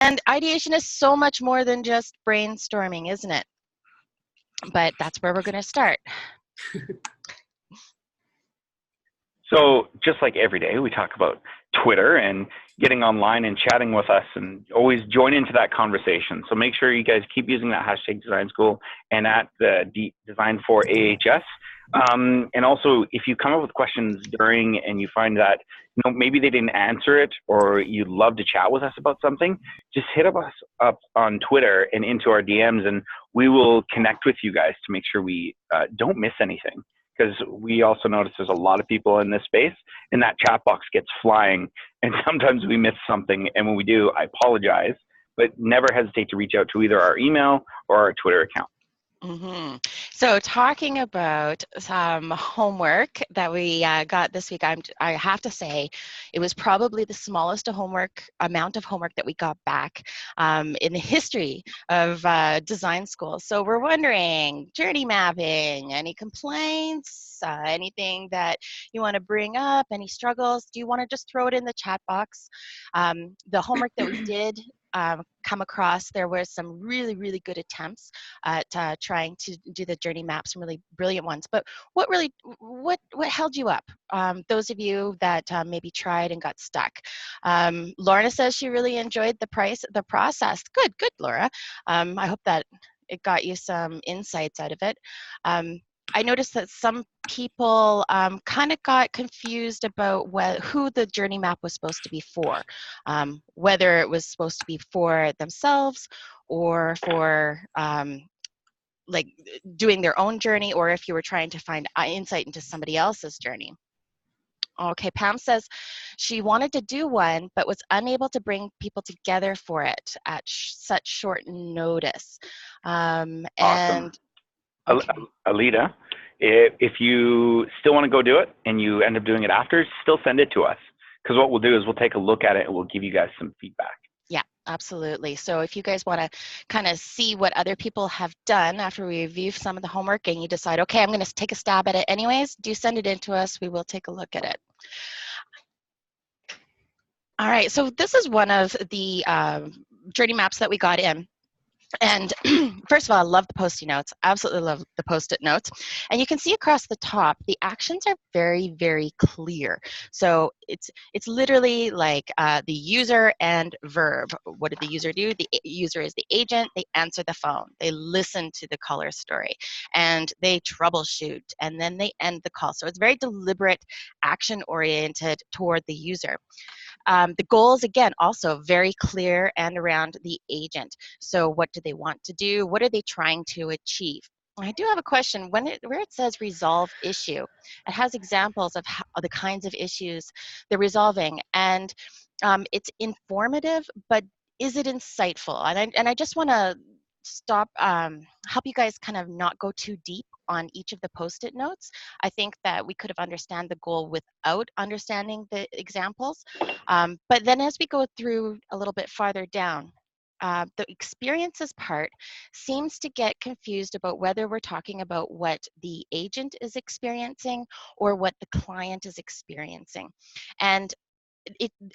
And ideation is so much more than just brainstorming, isn't it? But that's where we're going to start. So just like every day, we talk about Twitter and getting online and chatting with us, and always join into that conversation. So make sure you guys keep using that hashtag Design School and at the Design for AHS. And also, if you come up with questions during and you find that maybe they didn't answer it, or you'd love to chat with us about something, just hit us up on Twitter and into our DMs, and we will connect with you guys to make sure we don't miss anything. Because we also notice there's a lot of people in this space, and that chat box gets flying, and sometimes we miss something. And when we do, I apologize, but never hesitate to reach out to either our email or our Twitter account. Mm-hmm. So talking about some homework that we got this week, I have to say it was probably the smallest amount of homework that we got back in the history of design school. So we're wondering, journey mapping, any complaints, anything that you want to bring up, any struggles? Do you want to just throw it in the chat box? The homework that we did come across, there were some really, really good attempts at trying to do the journey maps, some really brilliant ones. But what held you up? Those of you that maybe tried and got stuck. Lorna says she really enjoyed the process. Good, Laura. I hope that it got you some insights out of it. I noticed that some people kind of got confused about who the journey map was supposed to be for, whether it was supposed to be for themselves or for like doing their own journey, or if you were trying to find insight into somebody else's journey. Okay, Pam says she wanted to do one, but was unable to bring people together for it at such short notice. Awesome. And okay. Alita, if you still want to go do it and you end up doing it after, still send it to us. Because what we'll do is we'll take a look at it and we'll give you guys some feedback. Yeah, absolutely. So if you guys want to kind of see what other people have done after we review some of the homework and you decide, okay, I'm going to take a stab at it anyways, do send it in to us. We will take a look at it. All right, so this is one of the journey maps that we got in. And first of all, I love the Post-it notes. Absolutely love the Post-it notes. And you can see across the top, the actions are very, very clear. So it's literally like the user and verb. What did the user do? The user is the agent. They answer the phone. They listen to the caller story. And they troubleshoot. And then they end the call. So it's very deliberate, action-oriented toward the user. The goals, again, also very clear and around the agent. So what do they want to do? What are they trying to achieve? I do have a question. Where it says resolve issue, it has examples of the kinds of issues they're resolving. And it's informative, but is it insightful? And I just want to help you guys kind of not go too deep on each of the Post-it notes. I think that we could have understand the goal without understanding the examples. But then as we go through a little bit farther down, the experiences part seems to get confused about whether we're talking about what the agent is experiencing or what the client is experiencing. And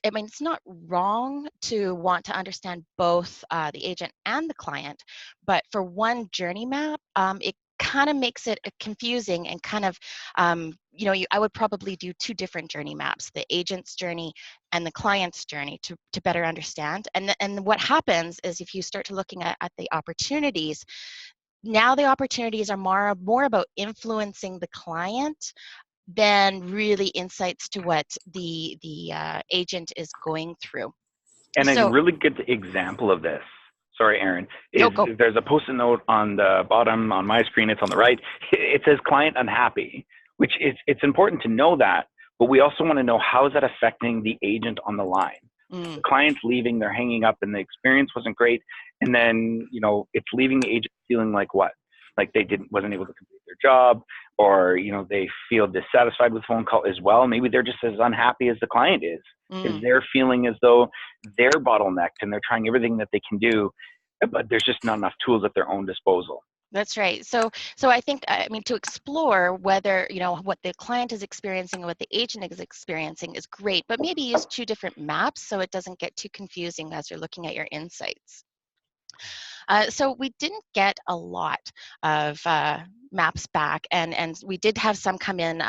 I mean, it's not wrong to want to understand both the agent and the client, but for one journey map, it kind of makes it confusing and kind of, I would probably do two different journey maps, the agent's journey and the client's journey to better understand. And what happens is if you start to looking at the opportunities, now the opportunities are more about influencing the client than really insights to what the agent is going through. And a really good example of this, sorry, Erin, is there's a Post-it note on the bottom on my screen. It's on the right. It says client unhappy, which it's important to know that, but we also want to know how is that affecting the agent on the line. The client's leaving, they're hanging up, and the experience wasn't great. And then, it's leaving the agent feeling like what? Like they wasn't able to complete their job, or they feel dissatisfied with the phone call as well. Maybe they're just as unhappy as the client is, because they're feeling as though they're bottlenecked and they're trying everything that they can do, but there's just not enough tools at their own disposal. That's right. So I think, I mean, to explore whether, what the client is experiencing and what the agent is experiencing is great, but maybe use two different maps so it doesn't get too confusing as you're looking at your insights. So we didn't get a lot of maps back, and we did have some come in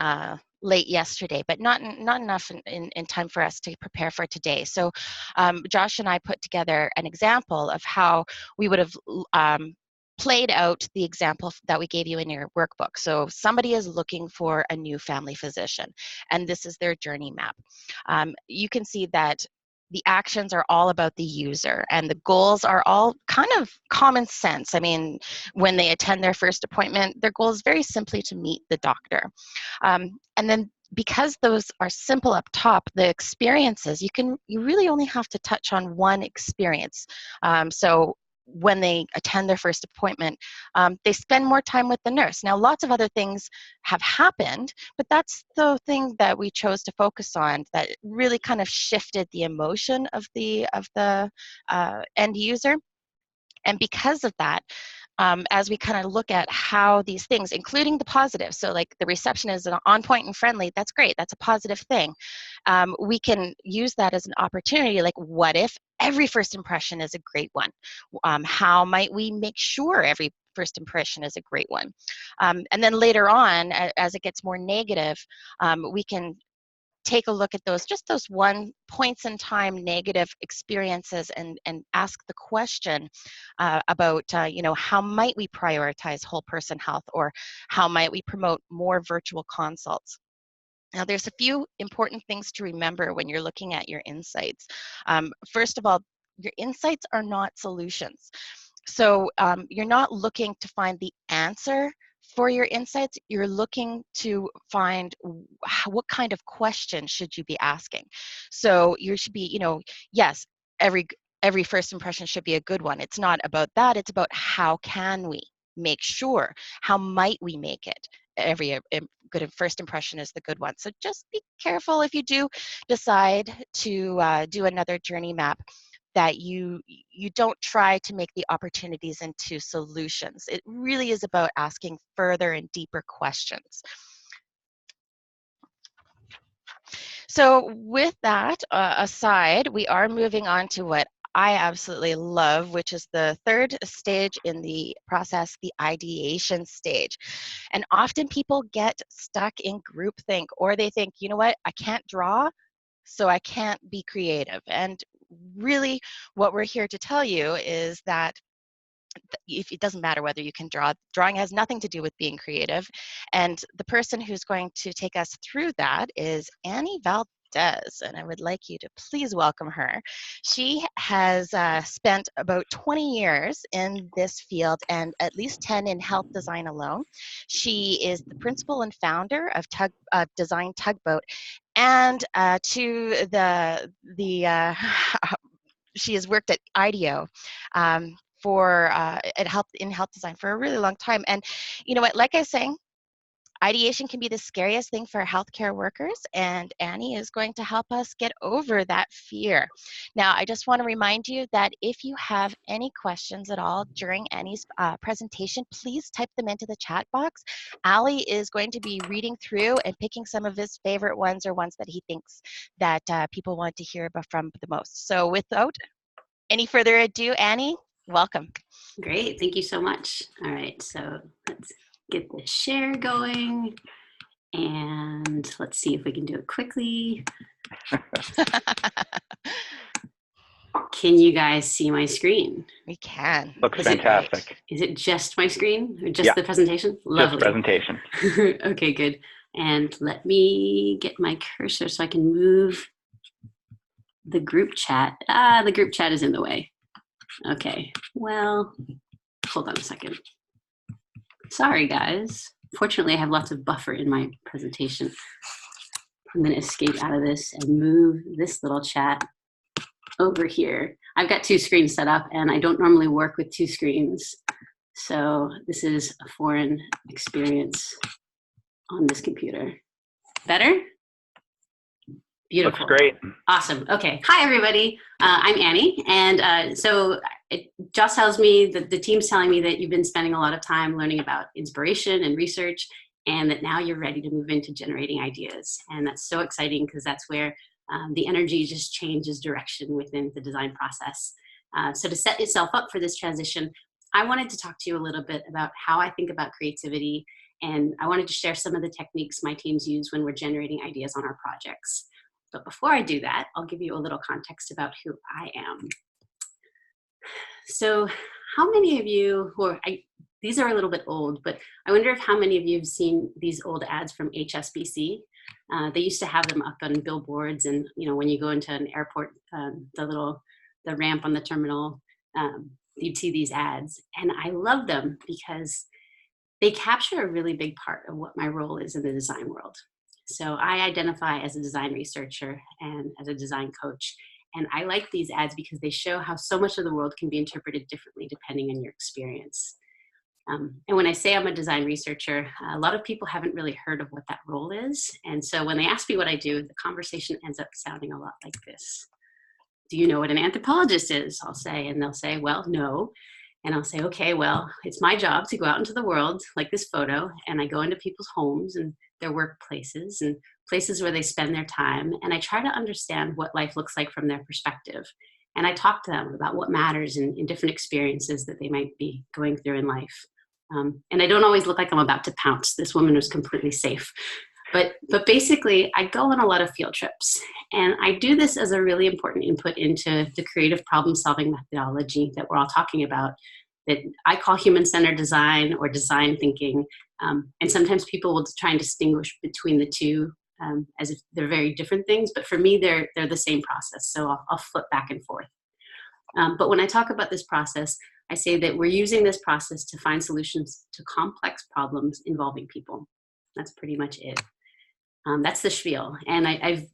late yesterday, but not enough in time for us to prepare for today. So Josh and I put together an example of how we would have played out the example that we gave you in your workbook. So somebody is looking for a new family physician, and this is their journey map. You can see that the actions are all about the user, and the goals are all kind of common sense. I mean, when they attend their first appointment, their goal is very simply to meet the doctor. And then because those are simple up top, the experiences, you really only have to touch on one experience. So when they attend their first appointment, they spend more time with the nurse. Now, lots of other things have happened, but that's the thing that we chose to focus on that really kind of shifted the emotion of the end user. And because of that, as we kind of look at how these things, including the positives, so like the reception is on point and friendly, that's great, that's a positive thing. We can use that as an opportunity, like what if every first impression is a great one? How might we make sure every first impression is a great one? And then later on, as it gets more negative, we can take a look at those one points in time negative experiences and ask the question about how might we prioritize whole person health, or how might we promote more virtual consults. Now, there's a few important things to remember when you're looking at your insights. First of all, your insights are not solutions. So you're not looking to find the answer for your insights. You're looking to find what kind of question should you be asking. So you should be, yes, every first impression should be a good one. It's not about that. It's about how can we make sure? How might we make it? Every good first impression is the good one. So just be careful if you do decide to do another journey map, that you don't try to make the opportunities into solutions. It really is about asking further and deeper questions. So with that aside, we are moving on to what I absolutely love, which is the third stage in the process, the ideation stage. And often people get stuck in groupthink, or they think, you know what, I can't draw, so I can't be creative. And really what we're here to tell you is that if it doesn't matter whether you can draw, drawing has nothing to do with being creative. And the person who's going to take us through that is Annie Valdes, and I would like you to please welcome her. She has spent about 20 years in this field and at least 10 in health design alone. She is the principal and founder of Design Tugboat, and she has worked at IDEO for in health design for a really long time. And you know what, like I was saying, ideation can be the scariest thing for healthcare workers, and Annie is going to help us get over that fear. Now, I just want to remind you that if you have any questions at all during Annie's presentation, please type them into the chat box. Ali is going to be reading through and picking some of his favorite ones, or ones that he thinks that people want to hear about from the most. So without any further ado, Annie, welcome. Great, thank you so much. All right, so let's get the share going, and let's see if we can do it quickly. Can you guys see my screen? We can. Looks fantastic. Is it just my screen, or just the presentation? Lovely. Just presentation. Okay, good. And let me get my cursor so I can move the group chat. The group chat is in the way. Okay, well, hold on a second. Sorry, guys. Fortunately, I have lots of buffer in my presentation. I'm going to escape out of this and move this little chat over here. I've got two screens set up, and I don't normally work with two screens. So this is a foreign experience on this computer. Better? Beautiful. Looks great. Awesome. Okay. Hi, everybody. I'm Annie. And Josh tells me that the team's telling me that you've been spending a lot of time learning about inspiration and research, and that now you're ready to move into generating ideas. And that's so exciting because that's where the energy just changes direction within the design process. So to set yourself up for this transition, I wanted to talk to you a little bit about how I think about creativity. And I wanted to share some of the techniques my teams use when we're generating ideas on our projects. But before I do that, I'll give you a little context about who I am. So how many of you these are a little bit old, but I wonder if how many of you have seen these old ads from HSBC. They used to have them up on billboards, and when you go into an airport, the ramp on the terminal, you'd see these ads. And I love them because they capture a really big part of what my role is in the design world. So I identify as a design researcher and as a design coach. And I like these ads because they show how so much of the world can be interpreted differently depending on your experience. And when I say I'm a design researcher, a lot of people haven't really heard of what that role is. And so when they ask me what I do, the conversation ends up sounding a lot like this. Do you know what an anthropologist is? I'll say, and they'll say, well, no. And I'll say, okay, well, it's my job to go out into the world, like this photo, and I go into people's homes and their workplaces and places where they spend their time, and I try to understand what life looks like from their perspective. And I talk to them about what matters in different experiences that they might be going through in life. And I don't always look like I'm about to pounce. This woman was completely safe. But basically, I go on a lot of field trips, and I do this as a really important input into the creative problem-solving methodology that we're all talking about, that I call human-centered design or design thinking. And sometimes people will try and distinguish between the two as if they're very different things, but for me, they're the same process. So I'll flip back and forth. But when I talk about this process, I say that we're using this process to find solutions to complex problems involving people. That's pretty much it. That's the spiel. And I've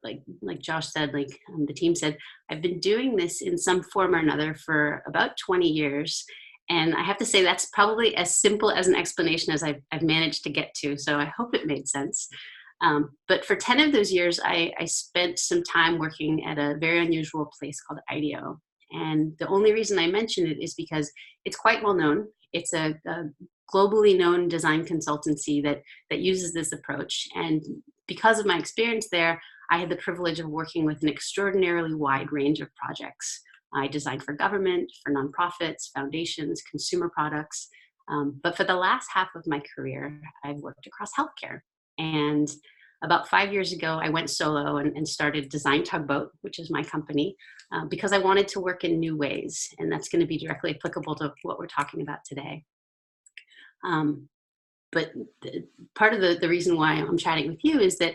like Josh said, the team said, I've been doing this in some form or another for about 20 years. And I have to say that's probably as simple as an explanation as I've managed to get to. So I hope it made sense. But for 10 of those years, I spent some time working at a very unusual place called IDEO. And the only reason I mention it is because it's quite well known. It's a globally known design consultancy that uses this approach. And because of my experience there, I had the privilege of working with an extraordinarily wide range of projects. I designed for government, for nonprofits, foundations, consumer products. But for the last half of my career, I've worked across healthcare. And about 5 years ago, I went solo and started Design Tugboat, which is my company, because I wanted to work in new ways. And that's going to be directly applicable to what we're talking about today. But part of the reason why I'm chatting with you is that,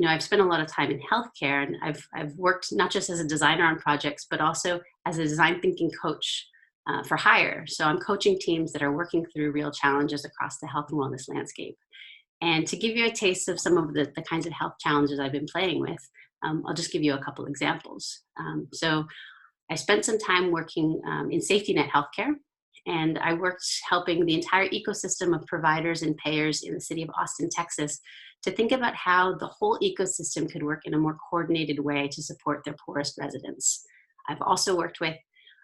I've spent a lot of time in healthcare, and I've worked not just as a designer on projects, but also as a design thinking coach for hire. So I'm coaching teams that are working through real challenges across the health and wellness landscape. And to give you a taste of some of the kinds of health challenges I've been playing with, I'll just give you a couple examples. So I spent some time working in safety net healthcare, and I worked helping the entire ecosystem of providers and payers in the city of Austin, Texas, to think about how the whole ecosystem could work in a more coordinated way to support their poorest residents. I've also worked with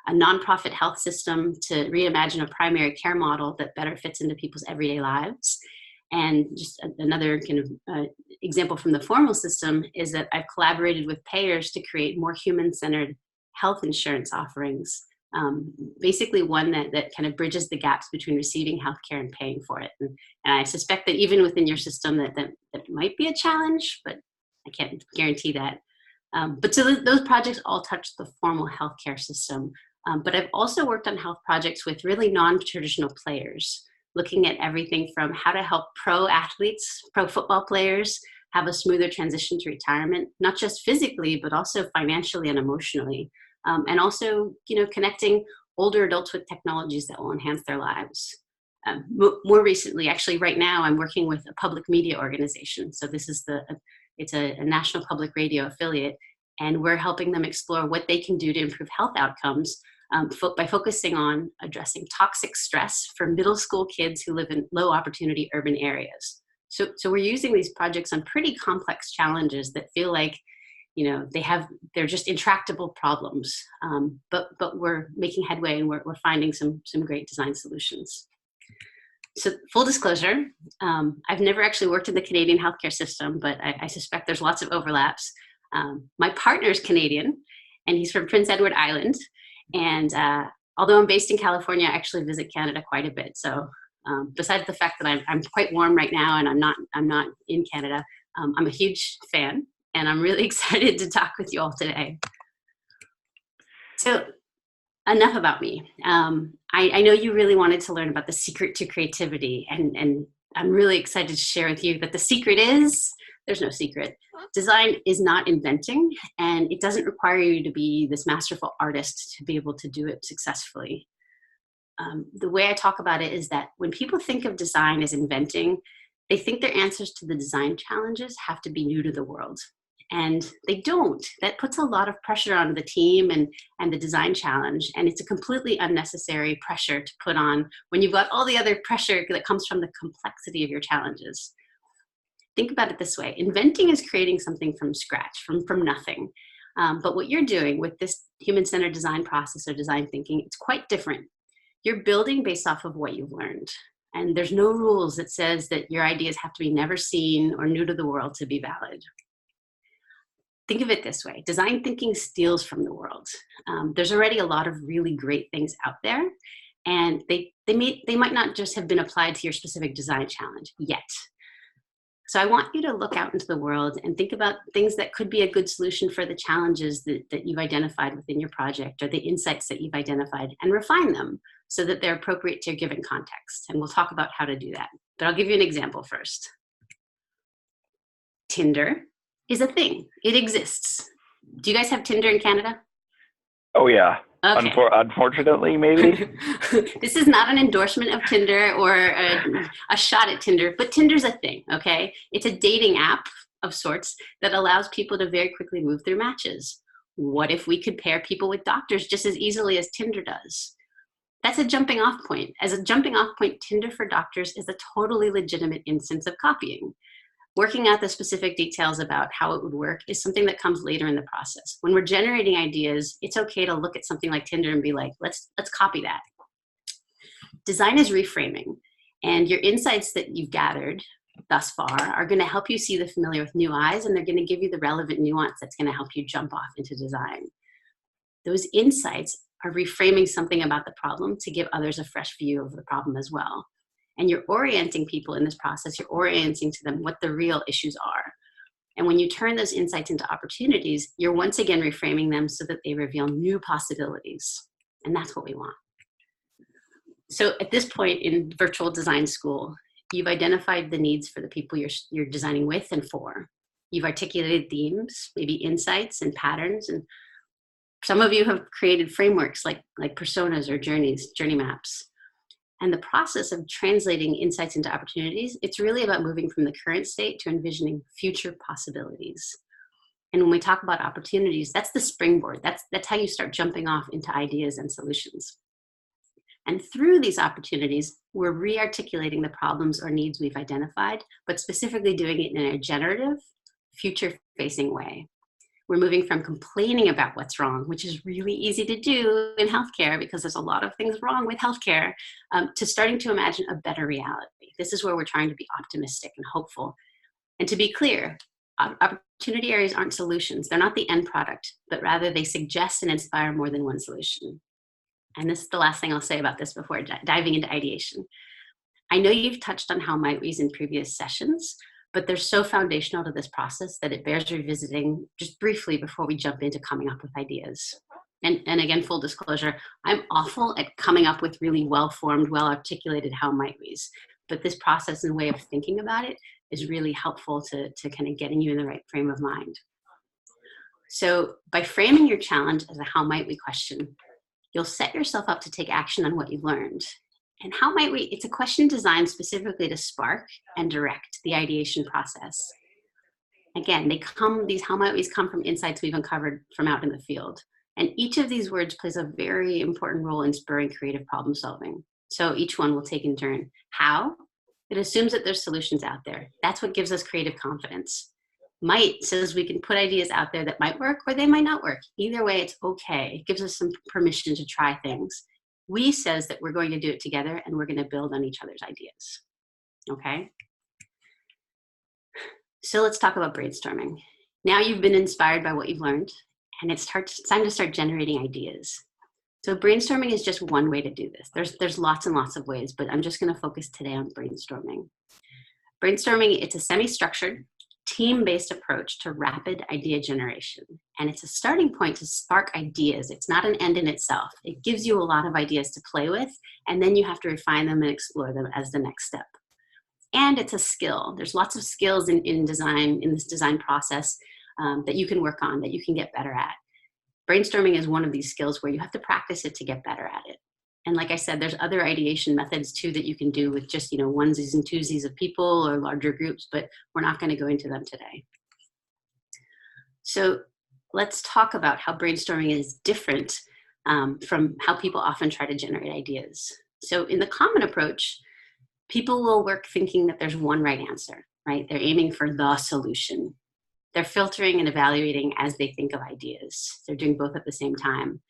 a nonprofit health system to reimagine a primary care model that better fits into people's everyday lives. And just another kind of example from the formal system is that I've collaborated with payers to create more human-centered health insurance offerings. Basically one that kind of bridges the gaps between receiving healthcare and paying for it. And I suspect that even within your system that might be a challenge, but I can't guarantee that. But so those projects all touch the formal healthcare system. But I've also worked on health projects with really non-traditional players, looking at everything from how to help pro athletes, pro football players, have a smoother transition to retirement, not just physically, but also financially and emotionally. And also, connecting older adults with technologies that will enhance their lives. More recently, actually right now, I'm working with a public media organization. So this is it's a national public radio affiliate, and we're helping them explore what they can do to improve health outcomes by focusing on addressing toxic stress for middle school kids who live in low opportunity urban areas. So we're using these projects on pretty complex challenges that feel like, they're just intractable problems. But we're making headway, and we're finding some great design solutions. So full disclosure, I've never actually worked in the Canadian healthcare system, but I suspect there's lots of overlaps. My partner's Canadian, and he's from Prince Edward Island. And although I'm based in California, I actually visit Canada quite a bit. So besides the fact that I'm quite warm right now and I'm not in Canada, I'm a huge fan, and I'm really excited to talk with you all today. So enough about me. I know you really wanted to learn about the secret to creativity, and I'm really excited to share with you that the secret is, there's no secret. Design is not inventing, and it doesn't require you to be this masterful artist to be able to do it successfully. The way I talk about it is that when people think of design as inventing, they think their answers to the design challenges have to be new to the world. And they don't. That puts a lot of pressure on the team and the design challenge. And it's a completely unnecessary pressure to put on when you've got all the other pressure that comes from the complexity of your challenges. Think about it this way. Inventing is creating something from scratch, from nothing. But what you're doing with this human-centered design process or design thinking, it's quite different. You're building based off of what you've learned. And there's no rules that says that your ideas have to be never seen or new to the world to be valid. Think of it this way. Design thinking steals from the world. There's already a lot of really great things out there, and they might not just have been applied to your specific design challenge yet. So I want you to look out into the world and think about things that could be a good solution for the challenges that you've identified within your project, or the insights that you've identified, and refine them so that they're appropriate to your given context. And we'll talk about how to do that. But I'll give you an example first. Tinder is a thing. It exists. Do you guys have Tinder in Canada? Oh, yeah. Okay. Unfortunately, maybe. This is not an endorsement of Tinder or a shot at Tinder, but Tinder's a thing, okay? It's a dating app of sorts that allows people to very quickly move through matches. What if we could pair people with doctors just as easily as Tinder does? That's a jumping off point. As a jumping off point, Tinder for doctors is a totally legitimate instance of copying. Working out the specific details about how it would work is something that comes later in the process. When we're generating ideas, it's okay to look at something like Tinder and be like, let's copy that. Design is reframing, and your insights that you've gathered thus far are going to help you see the familiar with new eyes, and they're going to give you the relevant nuance that's going to help you jump off into design. Those insights are reframing something about the problem to give others a fresh view of the problem as well. And you're orienting people in this process, you're orienting to them what the real issues are. And when you turn those insights into opportunities, you're once again reframing them so that they reveal new possibilities. And that's what we want. So at this point in virtual design school, you've identified the needs for the people you're designing with and for. You've articulated themes, maybe insights and patterns. And some of you have created frameworks like personas or journey maps. And the process of translating insights into opportunities, it's really about moving from the current state to envisioning future possibilities. And when we talk about opportunities, that's the springboard. That's how you start jumping off into ideas and solutions. And through these opportunities, we're re-articulating the problems or needs we've identified, but specifically doing it in a generative, future-facing way. We're moving from complaining about what's wrong, which is really easy to do in healthcare because there's a lot of things wrong with healthcare, to starting to imagine a better reality. This is where we're trying to be optimistic and hopeful. And to be clear, opportunity areas aren't solutions. They're not the end product, but rather they suggest and inspire more than one solution. And this is the last thing I'll say about this before diving into ideation. I know you've touched on how might we's in previous sessions, but they're so foundational to this process that it bears revisiting just briefly before we jump into coming up with ideas. And again, full disclosure, I'm awful at coming up with really well-formed, well-articulated how might we's, but this process and way of thinking about it is really helpful to kind of getting you in the right frame of mind. So by framing your challenge as a how might we question, you'll set yourself up to take action on what you've learned. And how might we, it's a question designed specifically to spark and direct the ideation process. Again, these how might we's come from insights we've uncovered from out in the field. And each of these words plays a very important role in spurring creative problem solving. So each one will take in turn. How? It assumes that there's solutions out there. That's what gives us creative confidence. Might says we can put ideas out there that might work or they might not work. Either way, it's okay. It gives us some permission to try things. We says that we're going to do it together and we're going to build on each other's ideas. Okay? So let's talk about brainstorming. Now you've been inspired by what you've learned, and it's time to start generating ideas. So brainstorming is just one way to do this. There's lots and lots of ways, but I'm just going to focus today on brainstorming. Brainstorming, it's a semi-structured, team-based approach to rapid idea generation. And it's a starting point to spark ideas. It's not an end in itself. It gives you a lot of ideas to play with, and then you have to refine them and explore them as the next step. And it's a skill. There's lots of skills in design, in this design process that you can work on, that you can get better at. Brainstorming is one of these skills where you have to practice it to get better at it. And like I said, there's other ideation methods too that you can do with just, onesies and twosies of people or larger groups, but we're not going to go into them today. So let's talk about how brainstorming is different from how people often try to generate ideas. So in the common approach, people will work thinking that there's one right answer, right? They're aiming for the solution. They're filtering and evaluating as they think of ideas. They're doing both at the same time.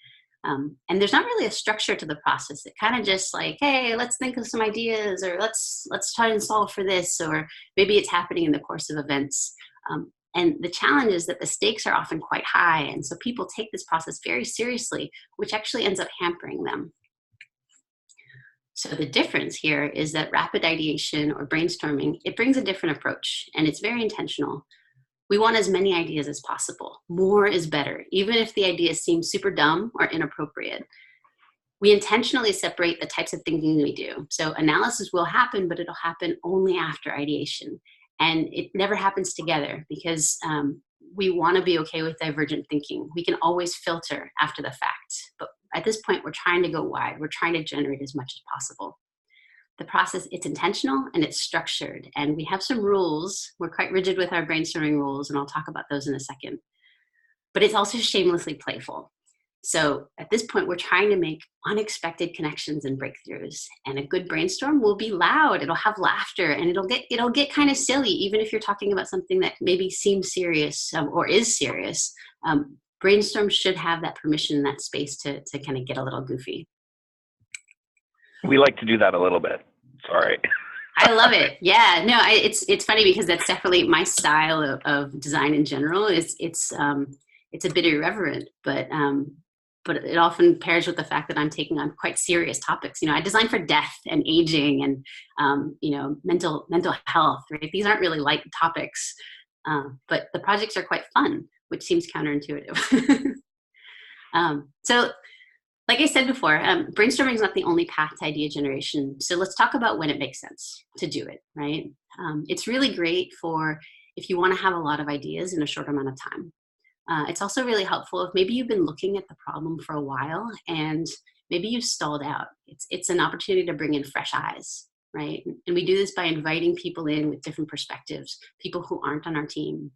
And there's not really a structure to the process. It kind of just like, hey, let's think of some ideas, or let's try and solve for this, or maybe it's happening in the course of events. And the challenge is that the stakes are often quite high. And so people take this process very seriously, which actually ends up hampering them. So the difference here is that rapid ideation or brainstorming, it brings a different approach, and it's very intentional. We want as many ideas as possible. More is better, even if the ideas seem super dumb or inappropriate. We intentionally separate the types of thinking we do. So analysis will happen, but it'll happen only after ideation. And it never happens together because we want to be okay with divergent thinking. We can always filter after the fact. But at this point, we're trying to go wide. We're trying to generate as much as possible. The process, it's intentional and it's structured. And we have some rules. We're quite rigid with our brainstorming rules, and I'll talk about those in a second. But it's also shamelessly playful. So at this point, we're trying to make unexpected connections and breakthroughs. And a good brainstorm will be loud. It'll have laughter, and it'll get kind of silly, even if you're talking about something that maybe seems serious or is serious. Brainstorm should have that permission and that space to kind of get a little goofy. We like to do that a little bit. Sorry. I love it. Yeah, no, it's funny because that's definitely my style of design in general. It's a bit irreverent, but it often pairs with the fact that I'm taking on quite serious topics. I design for death and aging and mental health. Right? These aren't really light topics, but the projects are quite fun, which seems counterintuitive. So. Like I said before, brainstorming is not the only path to idea generation. So let's talk about when it makes sense to do it, right? It's really great for if you want to have a lot of ideas in a short amount of time. It's also really helpful if maybe you've been looking at the problem for a while and maybe you've stalled out. It's an opportunity to bring in fresh eyes, right? And we do this by inviting people in with different perspectives, people who aren't on our team.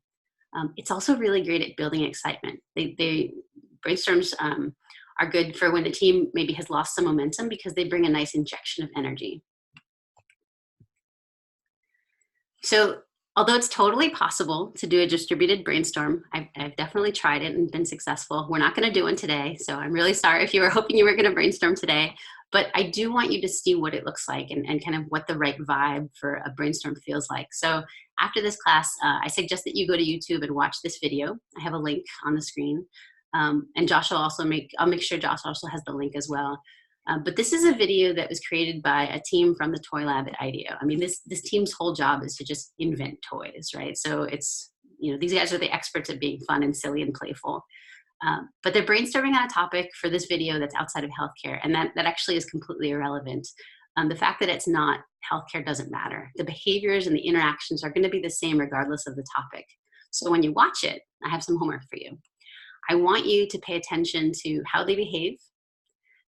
It's also really great at building excitement. Brainstorms are good for when the team maybe has lost some momentum because they bring a nice injection of energy. So although it's totally possible to do a distributed brainstorm, I've definitely tried it and been successful. We're not going to do one today, so I'm really sorry if you were hoping you were going to brainstorm today, but I do want you to see what it looks like and kind of what the right vibe for a brainstorm feels like. So after this class, I suggest that you go to YouTube and watch this video. I have a link on the screen. And Josh will also I'll make sure Josh also has the link as well. But this is a video that was created by a team from the Toy Lab at IDEO. I mean, this team's whole job is to just invent toys, right? So it's, these guys are the experts at being fun and silly and playful. But they're brainstorming on a topic for this video that's outside of healthcare. And that actually is completely irrelevant. The fact that it's not healthcare doesn't matter. The behaviors and the interactions are going to be the same regardless of the topic. So when you watch it, I have some homework for you. I want you to pay attention to how they behave,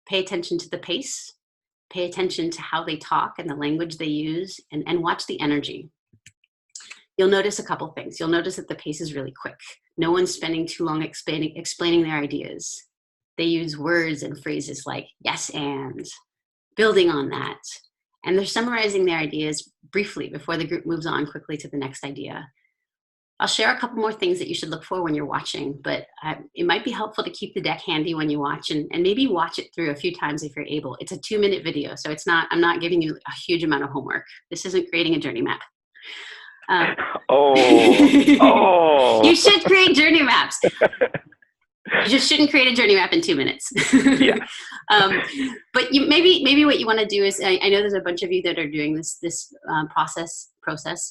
pay attention to the pace, pay attention to how they talk and the language they use, and watch the energy. You'll notice a couple things. You'll notice that the pace is really quick. No one's spending too long explaining their ideas. They use words and phrases like yes and, building on that. And they're summarizing their ideas briefly before the group moves on quickly to the next idea. I'll share a couple more things that you should look for when you're watching, but it might be helpful to keep the deck handy when you watch, and maybe watch it through a few times if you're able. It's a 2-minute video, so I'm not giving you a huge amount of homework. This isn't creating a journey map. You should create journey maps. You just shouldn't create a journey map in 2 minutes. Yeah. But maybe what you want to do is, I know there's a bunch of you that are doing this process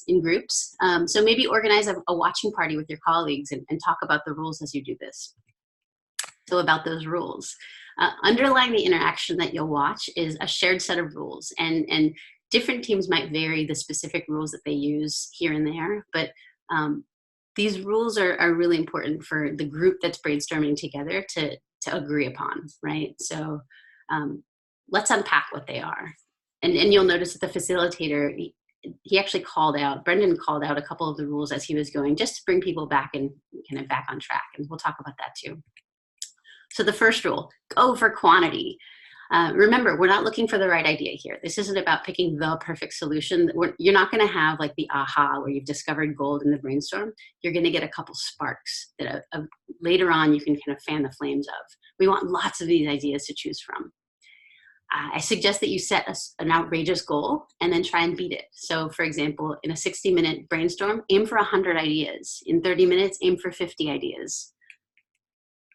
in groups. So maybe organize a watching party with your colleagues and talk about the rules as you do this. So about those rules. Underlying the interaction that you'll watch is a shared set of rules, and different teams might vary the specific rules that they use here and there, but these rules are really important for the group that's brainstorming together to agree upon, right? So let's unpack what they are. And you'll notice that the facilitator, he actually Brendan called out a couple of the rules as he was going, just to bring people back and kind of back on track. And we'll talk about that too. So the first rule, go for quantity. Remember, we're not looking for the right idea here. This isn't about picking the perfect solution. You're not going to have like the aha where you've discovered gold in the brainstorm. You're going to get a couple sparks that later on you can kind of fan the flames of. We want lots of these ideas to choose from. I suggest that you set an outrageous goal and then try and beat it. So for example, in a 60-minute brainstorm, aim for 100 ideas. In 30 minutes, aim for 50 ideas.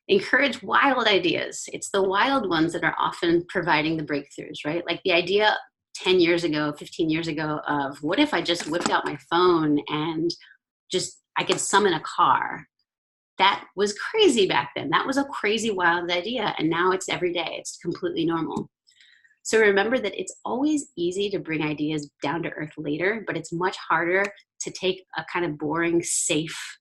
Encourage wild ideas. It's the wild ones that are often providing the breakthroughs, right? Like the idea 10 years ago, 15 years ago of what if I just whipped out my phone and I could summon a car. That was crazy back then. That was a crazy wild idea. And now it's every day. It's completely normal. So remember that it's always easy to bring ideas down to earth later, but it's much harder to take a kind of boring, safe,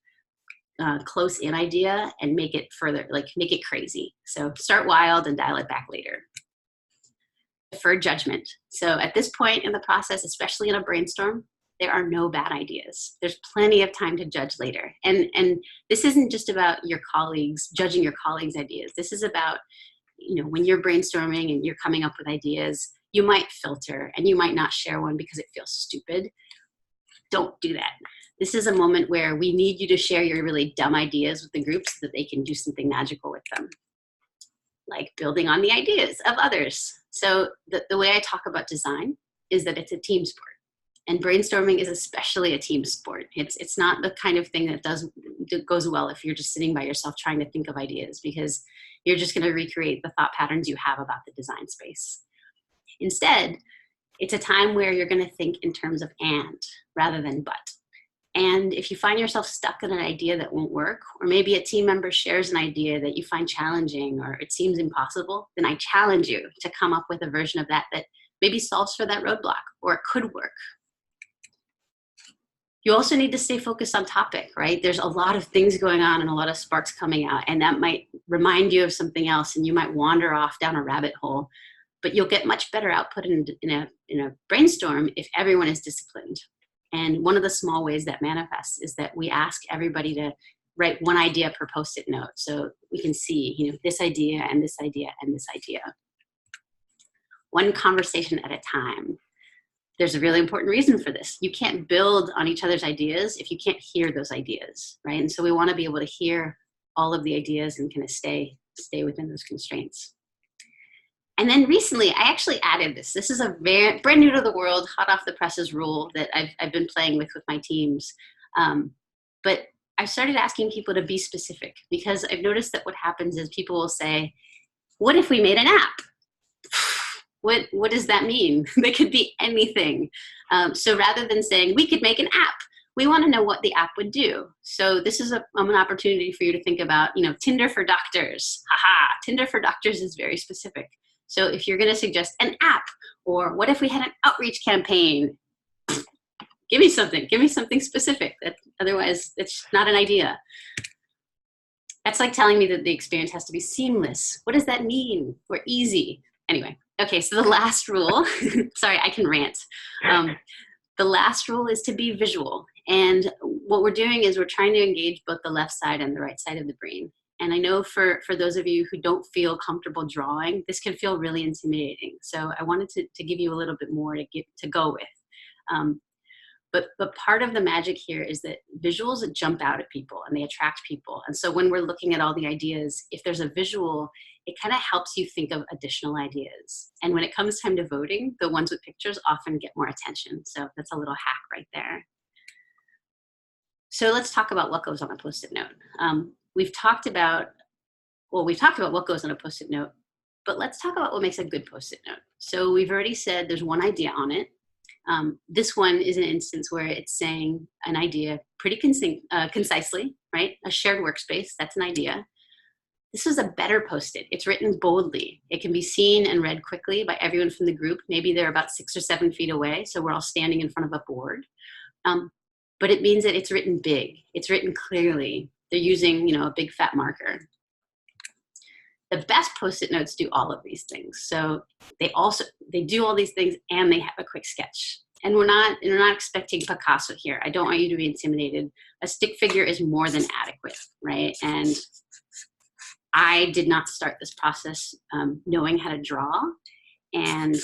close-in idea and make it further, make it crazy. So start wild and dial it back later. Deferred judgment. So at this point in the process, especially in a brainstorm, there are no bad ideas. There's plenty of time to judge later. And this isn't just about your colleagues, judging your colleagues' ideas. This is about, when you're brainstorming and you're coming up with ideas, you might filter and you might not share one because it feels stupid. Don't do that. This is a moment where we need you to share your really dumb ideas with the group so that they can do something magical with them, like building on the ideas of others. So the way I talk about design is that it's a team sport, and brainstorming is especially a team sport. It's not the kind of thing that goes well if you're just sitting by yourself trying to think of ideas, because you're just going to recreate the thought patterns you have about the design space. Instead, it's a time where you're going to think in terms of and rather than but. And if you find yourself stuck in an idea that won't work, or maybe a team member shares an idea that you find challenging or it seems impossible, then I challenge you to come up with a version of that maybe solves for that roadblock, or it could work. You also need to stay focused on topic, right? There's a lot of things going on and a lot of sparks coming out, and that might remind you of something else, and you might wander off down a rabbit hole. But you'll get much better output in a brainstorm if everyone is disciplined. And one of the small ways that manifests is that we ask everybody to write one idea per Post-it note, so we can see, this idea and this idea and this idea. One conversation at a time. There's a really important reason for this. You can't build on each other's ideas if you can't hear those ideas, right? And so we want to be able to hear all of the ideas and kind of stay within those constraints. And then recently, I actually added this. This is a brand new to the world, hot off the presses rule that I've been playing with my teams. But I've started asking people to be specific, because I've noticed that what happens is people will say, what if we made an app? What does that mean? They could be anything. So rather than saying, we could make an app, we want to know what the app would do. So this is an opportunity for you to think about, Tinder for doctors. Haha, Tinder for doctors is very specific. So if you're going to suggest an app, or what if we had an outreach campaign? Give me something specific. Otherwise, it's not an idea. That's like telling me that the experience has to be seamless. What does that mean? Or easy? Anyway, okay, so the last rule, sorry, I can rant. The last rule is to be visual. And what we're doing is we're trying to engage both the left side and the right side of the brain. And I know for those of you who don't feel comfortable drawing, this can feel really intimidating. So I wanted to give you a little bit more to go with. But part of the magic here is that visuals jump out at people and they attract people. And so when we're looking at all the ideas, if there's a visual, it kind of helps you think of additional ideas. And when it comes time to voting, the ones with pictures often get more attention. So that's a little hack right there. So let's talk about what goes on a Post-it note. We've talked about what goes on a Post-it note, but let's talk about what makes a good Post-it note. So we've already said there's one idea on it. This one is an instance where it's saying an idea pretty concisely, right? A shared workspace, that's an idea. This is a better Post-it. It's written boldly. It can be seen and read quickly by everyone from the group. Maybe they're about 6 or 7 feet away, so we're all standing in front of a board. But it means that it's written big. It's written clearly. They're using, a big fat marker. The best Post-it notes do all of these things. So they do all these things and they have a quick sketch. And we're not expecting Picasso here. I don't want you to be intimidated. A stick figure is more than adequate, right? And I did not start this process knowing how to draw. And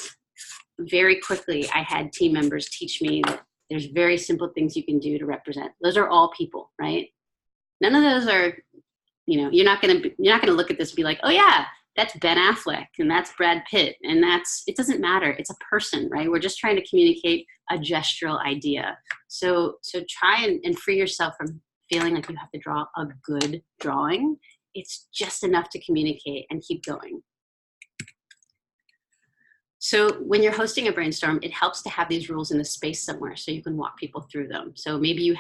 very quickly, I had team members teach me that there's very simple things you can do to represent. Those are all people, right? None of those are, you're not gonna look at this and be like, oh yeah, that's Ben Affleck and that's Brad Pitt and it doesn't matter. It's a person, right? We're just trying to communicate a gestural idea. So try and free yourself from feeling like you have to draw a good drawing. It's just enough to communicate and keep going. So when you're hosting a brainstorm, it helps to have these rules in the space somewhere so you can walk people through them. So maybe you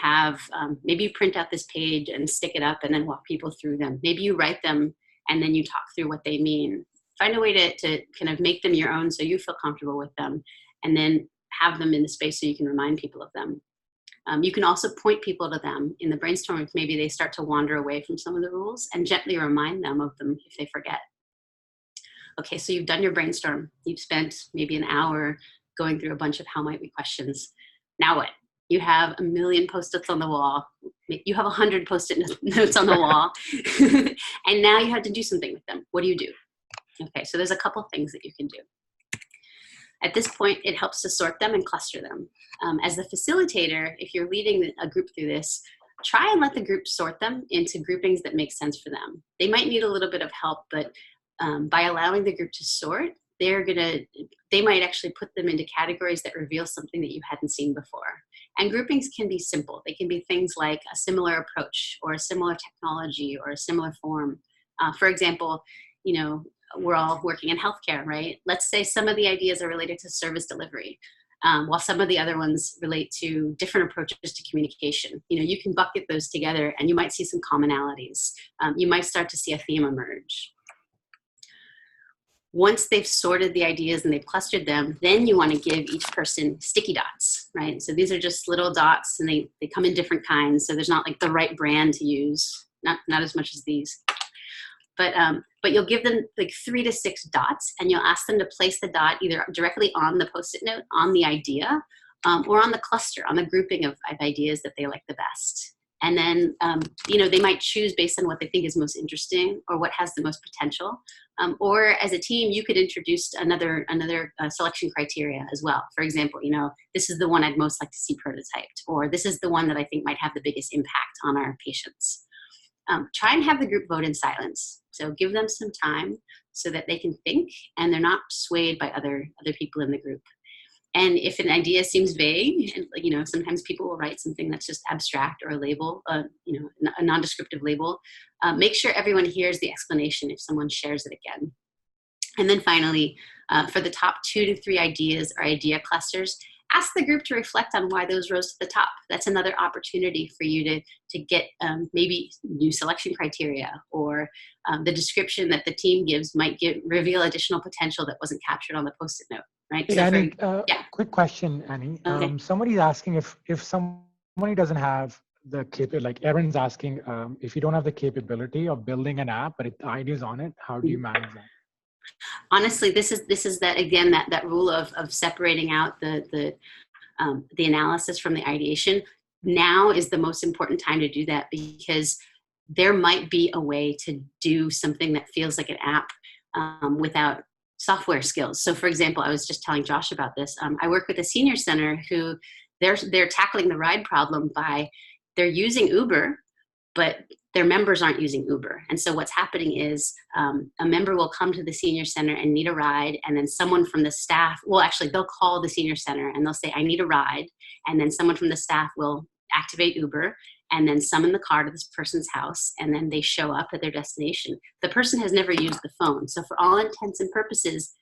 maybe you print out this page and stick it up and then walk people through them. Maybe you write them and then you talk through what they mean. Find a way to kind of make them your own so you feel comfortable with them, and then have them in the space so you can remind people of them. You can also point people to them in the brainstorm if maybe they start to wander away from some of the rules, and gently remind them of them if they forget. Okay, so you've done your brainstorm. You've spent maybe an hour going through a bunch of how might we questions. Now what? You have 1 million Post-its on the wall. You have 100 Post-it notes on the wall. And now you have to do something with them. What do you do? Okay, so there's a couple things that you can do. At this point, it helps to sort them and cluster them. As the facilitator, if you're leading a group through this, try and let the group sort them into groupings that make sense for them. They might need a little bit of help, but by allowing the group to sort, they might actually put them into categories that reveal something that you hadn't seen before. And groupings can be simple. They can be things like a similar approach or a similar technology or a similar form. For example, we're all working in healthcare, right? Let's say some of the ideas are related to service delivery, while some of the other ones relate to different approaches to communication. You can bucket those together and you might see some commonalities. You might start to see a theme emerge. Once they've sorted the ideas and they've clustered them, then you want to give each person sticky dots, right? So these are just little dots and they come in different kinds. So there's not like the right brand to use, not as much as these. But you'll give them like 3 to 6 dots and you'll ask them to place the dot either directly on the Post-it note, on the idea, or on the cluster, on the grouping of ideas that they like the best. And then, they might choose based on what they think is most interesting or what has the most potential. Or as a team, you could introduce another selection criteria as well. For example, this is the one I'd most like to see prototyped, or this is the one that I think might have the biggest impact on our patients. Try and have the group vote in silence. So give them some time so that they can think and they're not swayed by other people in the group. And if an idea seems vague, sometimes people will write something that's just abstract or a label, a non-descriptive label. Make sure everyone hears the explanation if someone shares it again. And then finally, for the top 2 to 3 ideas or idea clusters, ask the group to reflect on why those rose to the top. That's another opportunity for you to get maybe new selection criteria, or the description that the team gives might reveal additional potential that wasn't captured on the Post-it note. Right. Hey, so Annie, quick question, Annie. Okay. Somebody's asking if somebody doesn't have the capability, like Erin's asking, if you don't have the capability of building an app, but the idea is on it, how do you manage that? Honestly, this is that, again, that rule of separating out the analysis from the ideation. Now is the most important time to do that, because there might be a way to do something that feels like an app without software skills. So for example, I was just telling Josh about this. I work with a senior center who they're tackling the ride problem by, they're using Uber, but their members aren't using Uber. And so what's happening is a member will come to the senior center and need a ride, and then someone from the staff, well, actually they'll call the senior center and they'll say, I need a ride. And then someone from the staff will activate Uber and then summon the car to this person's house, and then they show up at their destination. The person has never used the phone. So for all intents and purposes,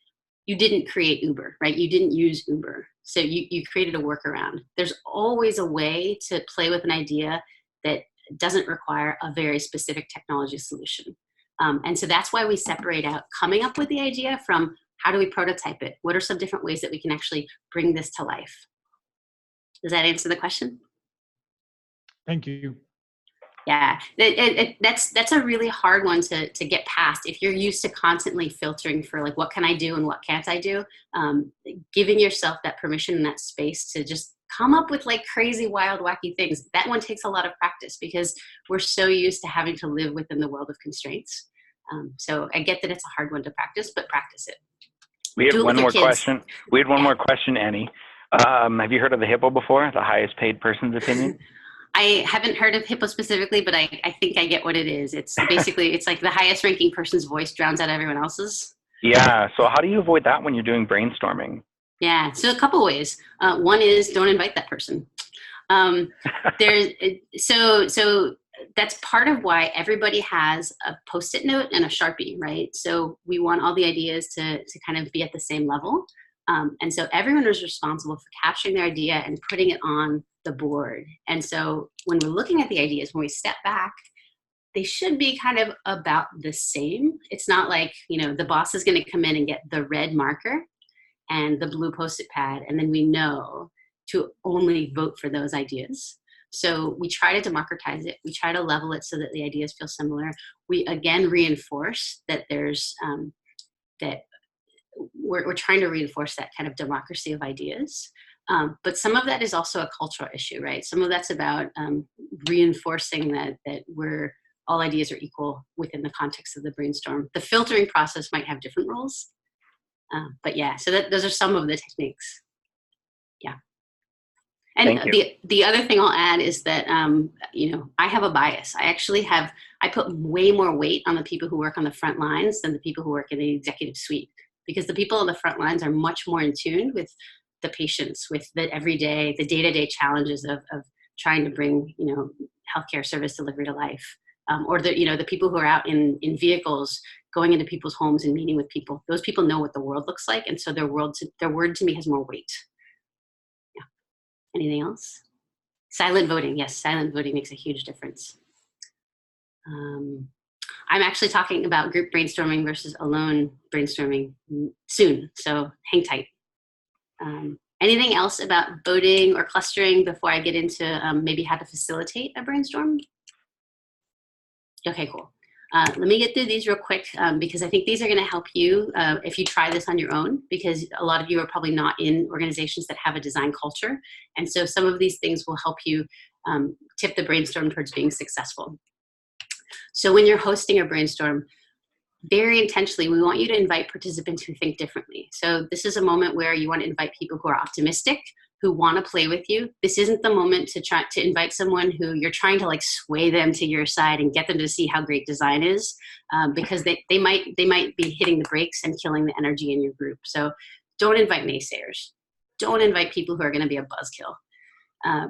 you didn't create Uber, right? You didn't use Uber. So you created a workaround. There's always a way to play with an idea that doesn't require a very specific technology solution. And so that's why we separate out coming up with the idea from how do we prototype it? What are some different ways that we can actually bring this to life? Does that answer the question? Thank you. Yeah, that's a really hard one to get past. If you're used to constantly filtering for like, what can I do and what can't I do? Giving yourself that permission and that space to just come up with like crazy, wild, wacky things. That one takes a lot of practice because we're so used to having to live within the world of constraints. So I get that it's a hard one to practice, but practice it. We have one more question. We had one more question, Annie. Have you heard of the HIPPO before? The highest paid person's opinion? I haven't heard of HIPPO specifically, but I think I get what it is. It's basically, it's like the highest ranking person's voice drowns out everyone else's. Yeah. So how do you avoid that when you're doing brainstorming? Yeah. So a couple ways. One is don't invite that person. So that's part of why everybody has a Post-it note and a Sharpie, right? So we want all the ideas to kind of be at the same level. And so everyone is responsible for capturing their idea and putting it on the board. And so when we're looking at the ideas, when we step back, they should be kind of about the same. It's not like, the boss is going to come in and get the red marker and the blue Post-it pad, and then we know to only vote for those ideas. So we try to democratize it. We try to level it so that the ideas feel similar. We again reinforce that there's that we're trying to reinforce that kind of democracy of ideas. But some of that is also a cultural issue, right? Some of that's about reinforcing that all ideas are equal within the context of the brainstorm. The filtering process might have different rules. But yeah, so those are some of the techniques. Yeah. And the other thing I'll add is that, I have a bias. I put way more weight on the people who work on the front lines than the people who work in the executive suite, because the people on the front lines are much more in tune with the patients, with the everyday, the day-to-day challenges of trying to bring, healthcare service delivery to life. Or the people who are out in vehicles going into people's homes and meeting with people. Those people know what the world looks like, and so their word to me has more weight. Yeah. Anything else? Silent voting. Yes, silent voting makes a huge difference. I'm actually talking about group brainstorming versus alone brainstorming soon, so hang tight. Anything else about voting or clustering before I get into maybe how to facilitate a brainstorm? Okay, cool. Let me get through these real quick because I think these are going to help you if you try this on your own, because a lot of you are probably not in organizations that have a design culture. And so some of these things will help you tip the brainstorm towards being successful. So when you're hosting a brainstorm, very intentionally, we want you to invite participants who think differently. So this is a moment where you want to invite people who are optimistic, who want to play with you. This isn't the moment to try to invite someone who you're trying to like sway them to your side and get them to see how great design is, because they might be hitting the brakes and killing the energy in your group. So don't invite naysayers. Don't invite people who are going to be a buzzkill.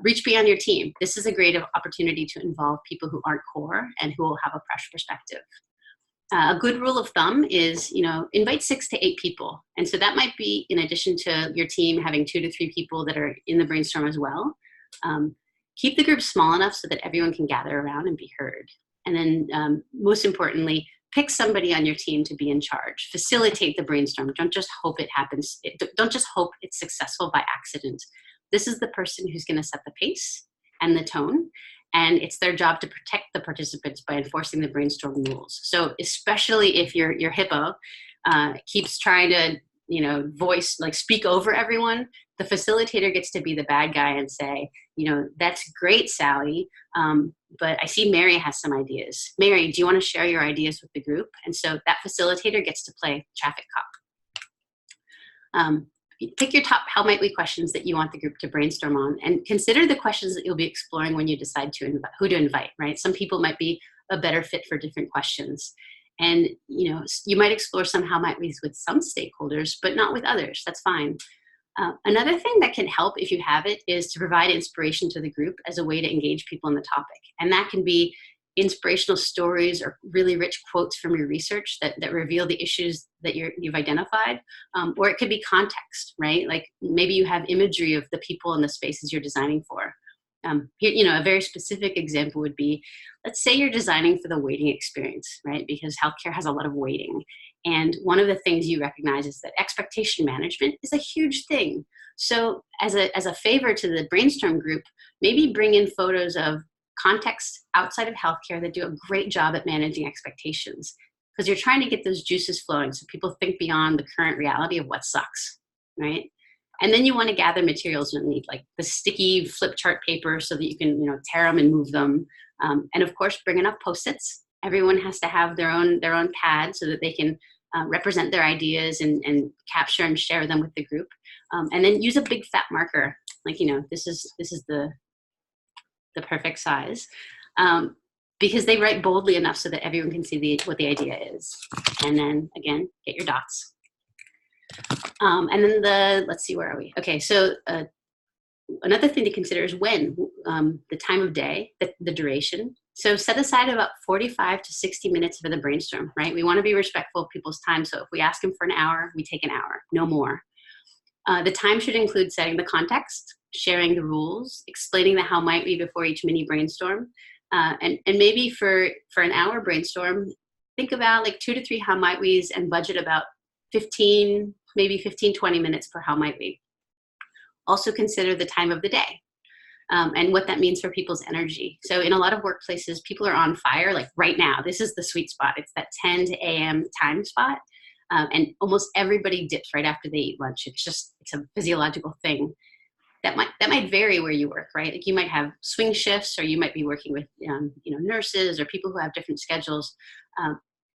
Reach beyond your team. This is a great opportunity to involve people who aren't core and who will have a fresh perspective. A good rule of thumb is, invite 6 to 8 people. And so that might be in addition to your team having 2 to 3 people that are in the brainstorm as well. Keep the group small enough so that everyone can gather around and be heard. And then most importantly, pick somebody on your team to be in charge. Facilitate the brainstorm. Don't just hope it happens. Don't just hope it's successful by accident. This is the person who's going to set the pace and the tone. And it's their job to protect the participants by enforcing the brainstorm rules. So especially if your HIPPO keeps trying to voice, like speak over everyone. The facilitator gets to be the bad guy and say, that's great, Sally, but I see Mary has some ideas. Mary, do you want to share your ideas with the group? And so that facilitator gets to play traffic cop. Pick your top how might we questions that you want the group to brainstorm on, and consider the questions that you'll be exploring when you decide who to invite, right? Some people might be a better fit for different questions. And, you might explore some how might we's with some stakeholders, but not with others. That's fine. Another thing that can help, if you have it, is to provide inspiration to the group as a way to engage people in the topic. And that can be inspirational stories or really rich quotes from your research that reveal the issues that you've identified. Or it could be context, right? Like maybe you have imagery of the people and the spaces you're designing for. Here, a very specific example would be, let's say you're designing for the waiting experience, right? Because healthcare has a lot of waiting. And one of the things you recognize is that expectation management is a huge thing. So as a favor to the brainstorm group, maybe bring in photos of contexts outside of healthcare that do a great job at managing expectations, because you're trying to get those juices flowing so people think beyond the current reality of what sucks, right? And then you want to gather materials you'll need, like the sticky flip chart paper so that you can, tear them and move them. And of course, bring enough Post-its. Everyone has to have their own pad so that they can represent their ideas and capture and share them with the group. And then use a big fat marker, like, this is the perfect size. Because they write boldly enough so that everyone can see what the idea is. And then again, get your dots. And then let's see, where are we? Okay, so another thing to consider is when, the time of day, the duration. So set aside about 45 to 60 minutes for the brainstorm, right? We want to be respectful of people's time. So if we ask them for an hour, we take an hour, no more. The time should include setting the context, sharing the rules, explaining the how might we before each mini brainstorm. And maybe for an hour brainstorm, think about like 2 to 3 how might we's and budget about 20 minutes per how might we. Also consider the time of the day and what that means for people's energy. So in a lot of workplaces, people are on fire, like right now. This is the sweet spot. It's that 10 a.m. time spot. And almost everybody dips right after they eat lunch. It's a physiological thing. That might vary where you work, right? Like you might have swing shifts, or you might be working with nurses or people who have different schedules.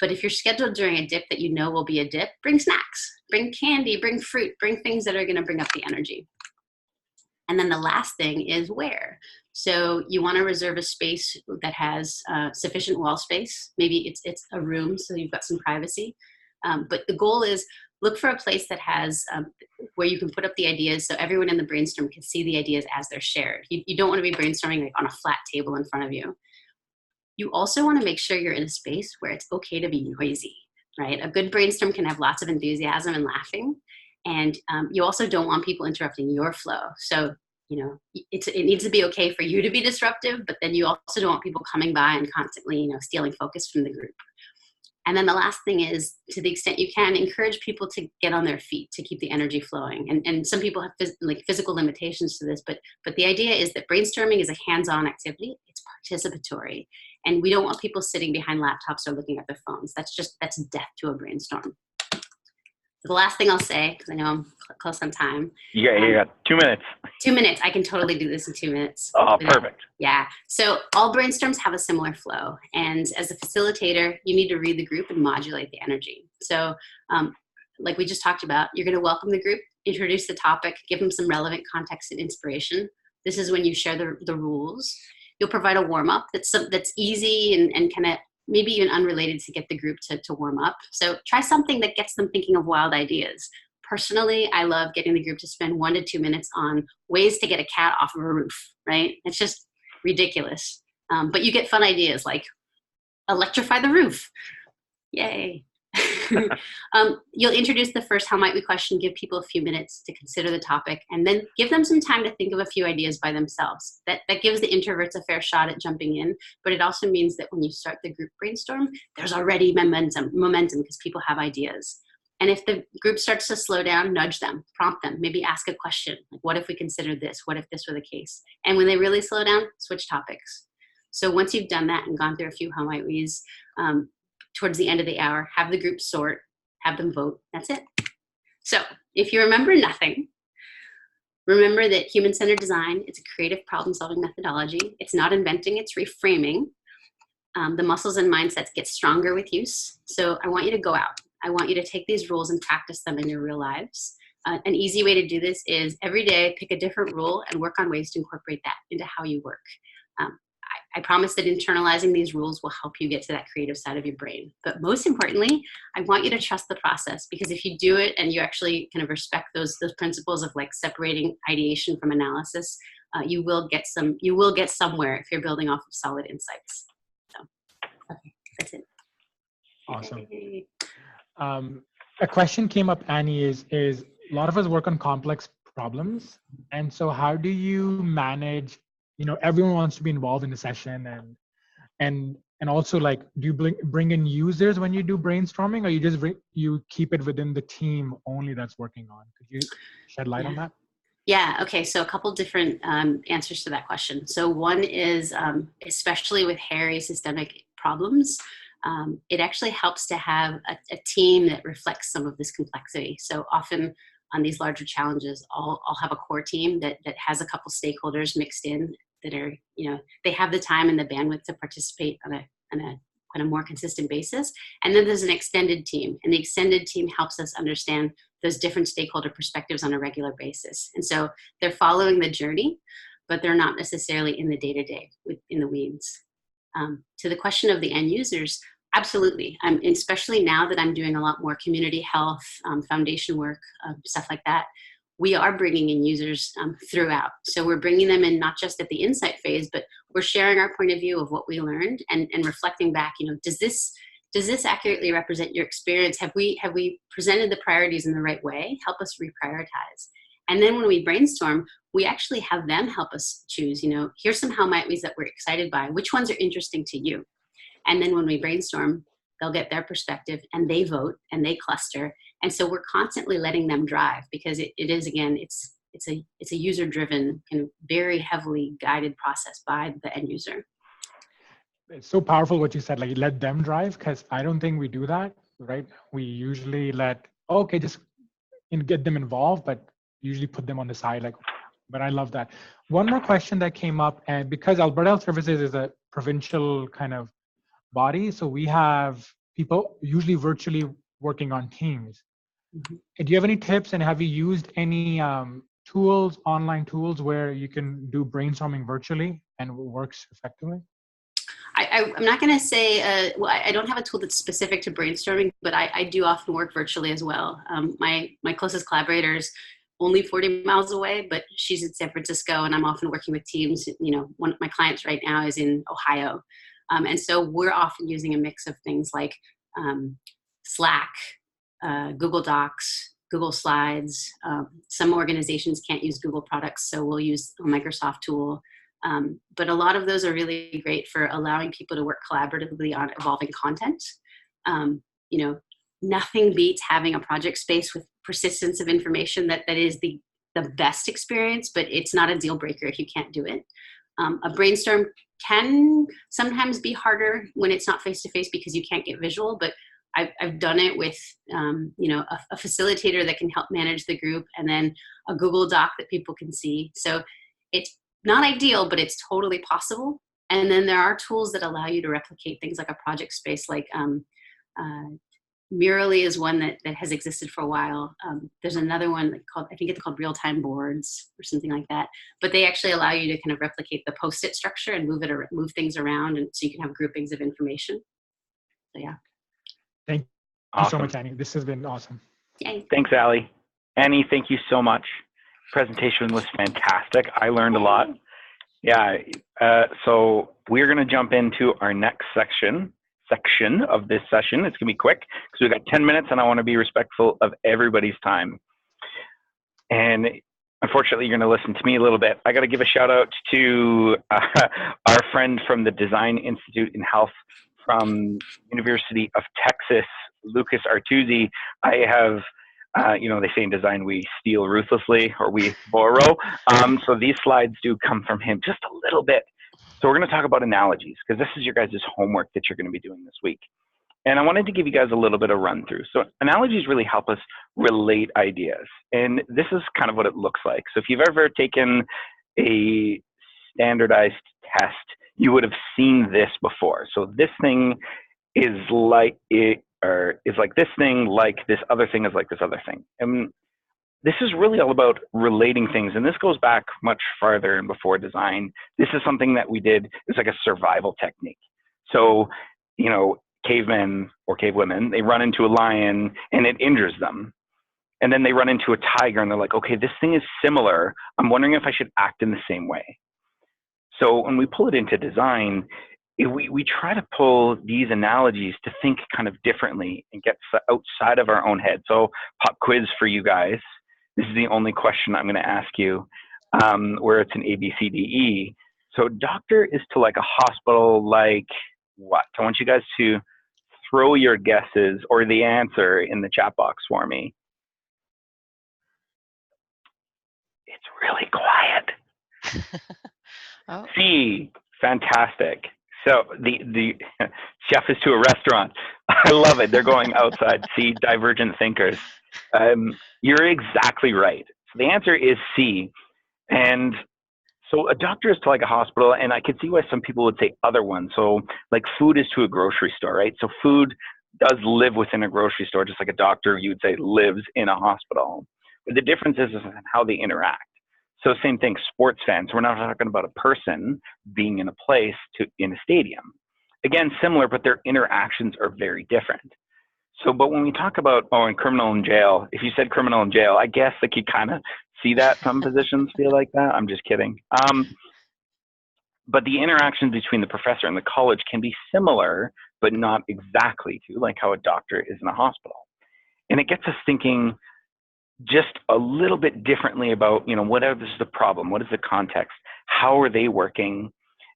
But if you're scheduled during a dip that will be a dip, bring snacks, bring candy, bring fruit, bring things that are going to bring up the energy. And then the last thing is where. So you want to reserve a space that has sufficient wall space. Maybe it's a room, so you've got some privacy. But the goal is look for a place that has where you can put up the ideas so everyone in the brainstorm can see the ideas as they're shared. You don't want to be brainstorming like on a flat table in front of you. You also want to make sure you're in a space where it's okay to be noisy, right? A good brainstorm can have lots of enthusiasm and laughing. And you also don't want people interrupting your flow. So, it needs to be okay for you to be disruptive, but then you also don't want people coming by and constantly, stealing focus from the group. And then the last thing is, to the extent you can, encourage people to get on their feet to keep the energy flowing. And some people have physical limitations to this, but the idea is that brainstorming is a hands-on activity. It's participatory. And we don't want people sitting behind laptops or looking at their phones. That's death to a brainstorm. The last thing I'll say, because I know I'm close on time. You got 2 minutes. 2 minutes. I can totally do this in 2 minutes. Oh, perfect. Yeah. So all brainstorms have a similar flow. And as a facilitator, you need to read the group and modulate the energy. So like we just talked about, you're going to welcome the group, introduce the topic, give them some relevant context and inspiration. This is when you share the rules. You'll provide a warm-up that's easy and kind of maybe even unrelated to get the group to warm up. So try something that gets them thinking of wild ideas. Personally, I love getting the group to spend 1 to 2 minutes on ways to get a cat off of a roof, right? It's just ridiculous. But you get fun ideas like electrify the roof. Yay. You'll introduce the first how might we question, give people a few minutes to consider the topic, and then give them some time to think of a few ideas by themselves. That gives the introverts a fair shot at jumping in, but it also means that when you start the group brainstorm, there's already momentum because people have ideas. And if the group starts to slow down, nudge them, prompt them, maybe ask a question, like what if we considered this? What if this were the case? And when they really slow down, switch topics. So once you've done that and gone through a few how might we's, towards the end of the hour, have the group sort, have them vote. That's it. So if you remember nothing, remember that human-centered design is a creative problem-solving methodology. It's not inventing, it's reframing. The muscles and mindsets get stronger with use. So I want you to go out. I want you to take these rules and practice them in your real lives. An easy way to do this is every day pick a different rule and work on ways to incorporate that into how you work. I promise that internalizing these rules will help you get to that creative side of your brain. But most importantly, I want you to trust the process, because if you do it and you actually kind of respect those principles of like separating ideation from analysis, you will get somewhere if you're building off of solid insights. So, okay, that's it. Awesome. A question came up, Annie, is a lot of us work on complex problems. And so how do you manage, everyone wants to be involved in the session, and also, like, do you bring in users when you do brainstorming, or you keep it within the team only that's working on? Could you shed light on that? Yeah, okay, so a couple different answers to that question. So one is, especially with hairy systemic problems, it actually helps to have a team that reflects some of this complexity. So often on these larger challenges, I'll have a core team that has a couple stakeholders mixed in that are, they have the time and the bandwidth to participate on a more consistent basis. And then there's an extended team, and the extended team helps us understand those different stakeholder perspectives on a regular basis. And so they're following the journey, but they're not necessarily in the day-to-day, in the weeds. To the question of the end users, absolutely. Especially now that I'm doing a lot more community health, foundation work, stuff like that, we are bringing in users throughout. So we're bringing them in not just at the insight phase, but we're sharing our point of view of what we learned and reflecting back, does this accurately represent your experience? Have we presented the priorities in the right way? Help us reprioritize. And then when we brainstorm, we actually have them help us choose, here's some how might we's that we're excited by, which ones are interesting to you. And then when we brainstorm, they'll get their perspective and they vote and they cluster. And so we're constantly letting them drive, because it is, again, it's a user-driven, kind of very heavily guided process by the end user. It's so powerful what you said, like let them drive, because I don't think we do that, right? We usually just get them involved, but usually put them on the side, but I love that. One more question that came up, and because Alberta Health Services is a provincial kind of body, so we have people usually virtually working on teams. Mm-hmm. Do you have any tips, and have you used any online tools where you can do brainstorming virtually and it works effectively? I'm not going to say, I don't have a tool that's specific to brainstorming, but I do often work virtually as well. My closest collaborator is only 40 miles away, but she's in San Francisco, and I'm often working with teams. One of my clients right now is in Ohio. And so we're often using a mix of things like Slack, Google Docs, Google Slides. Some organizations can't use Google products, so we'll use a Microsoft tool. But a lot of those are really great for allowing people to work collaboratively on evolving content. Nothing beats having a project space with persistence of information that is the best experience, but it's not a deal breaker if you can't do it. A brainstorm can sometimes be harder when it's not face-to-face because you can't get visual, but I've done it with, a facilitator that can help manage the group, and then a Google Doc that people can see. So it's not ideal, but it's totally possible. And then there are tools that allow you to replicate things like a project space, like Murally is one that has existed for a while. There's another one called, I think it's called real-time boards or something like that. But they actually allow you to kind of replicate the post-it structure and move things around, and so you can have groupings of information. So yeah. Thank you so much, Annie. This has been awesome. Yay. Thanks, Allie. Annie, thank you so much. Presentation was fantastic. I learned a lot. Yeah. So we're going to jump into our next section of this session. It's going to be quick because we've got 10 minutes and I want to be respectful of everybody's time. And unfortunately, you're going to listen to me a little bit. I got to give a shout out to our friend from the Design Institute in Health from University of Texas, Lucas Artuzzi. I have, they say in design, we steal ruthlessly or we borrow. So these slides do come from him just a little bit. So we're going to talk about analogies because this is your guys' homework that you're going to be doing this week. And I wanted to give you guys a little bit of run through. So analogies really help us relate ideas. And this is kind of what it looks like. So if you've ever taken a standardized test, you would have seen this before. So this thing is like it, or is like this thing, like this other thing is like this other thing. And this is really all about relating things. And this goes back much farther and before design. This is something that we did. It's like a survival technique. So, you know, cavemen or cavewomen, they run into a lion and it injures them. And then they run into a tiger and they're like, okay, this thing is similar. I'm wondering if I should act in the same way. So when we pull it into design, we try to pull these analogies to think kind of differently and get outside of our own head. So pop quiz for you guys. This is the only question I'm going to ask you, where it's an A, B, C, D, E. So doctor is to like a hospital, like what? I want you guys to throw your guesses or the answer in the chat box for me. It's really quiet. Oh. C, fantastic. So the chef is to a restaurant. I love it. They're going outside. C, divergent thinkers. You're exactly right. So the answer is C. And so a doctor is to like a hospital, and I could see why some people would say other ones. So like food is to a grocery store, right? So food does live within a grocery store, just like a doctor, you would say, lives in a hospital. But the difference is how they interact. So same thing, sports fans. We're not talking about a person being in a place in a stadium. Again, similar, but their interactions are very different. So, but when we talk about, in criminal in jail, if you said criminal in jail, I guess like you kind of see that some positions feel like that. I'm just kidding. But the interaction between the professor and the college can be similar, but not exactly to like how a doctor is in a hospital. And it gets us thinking just a little bit differently about, you know, what is the problem? What is the context? How are they working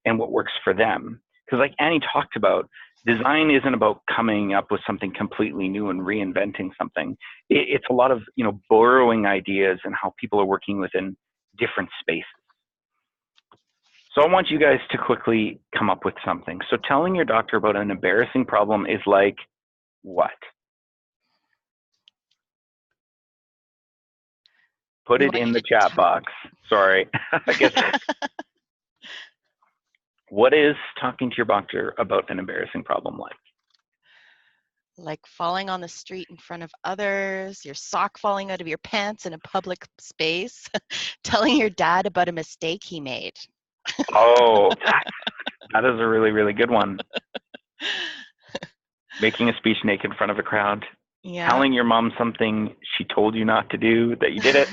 and what works for them? Because like Annie talked about, design isn't about coming up with something completely new and reinventing something. It's a lot of, you know, borrowing ideas and how people are working within different spaces. So I want you guys to quickly come up with something. So telling your doctor about an embarrassing problem is like what? Put it in the chat box. Sorry. I guess. What is talking to your doctor about an embarrassing problem like? Like falling on the street in front of others, your sock falling out of your pants in a public space, telling your dad about a mistake he made. Oh, that is a really, really good one. Making a speech naked in front of a crowd. Yeah. Telling your mom something she told you not to do, that you did it.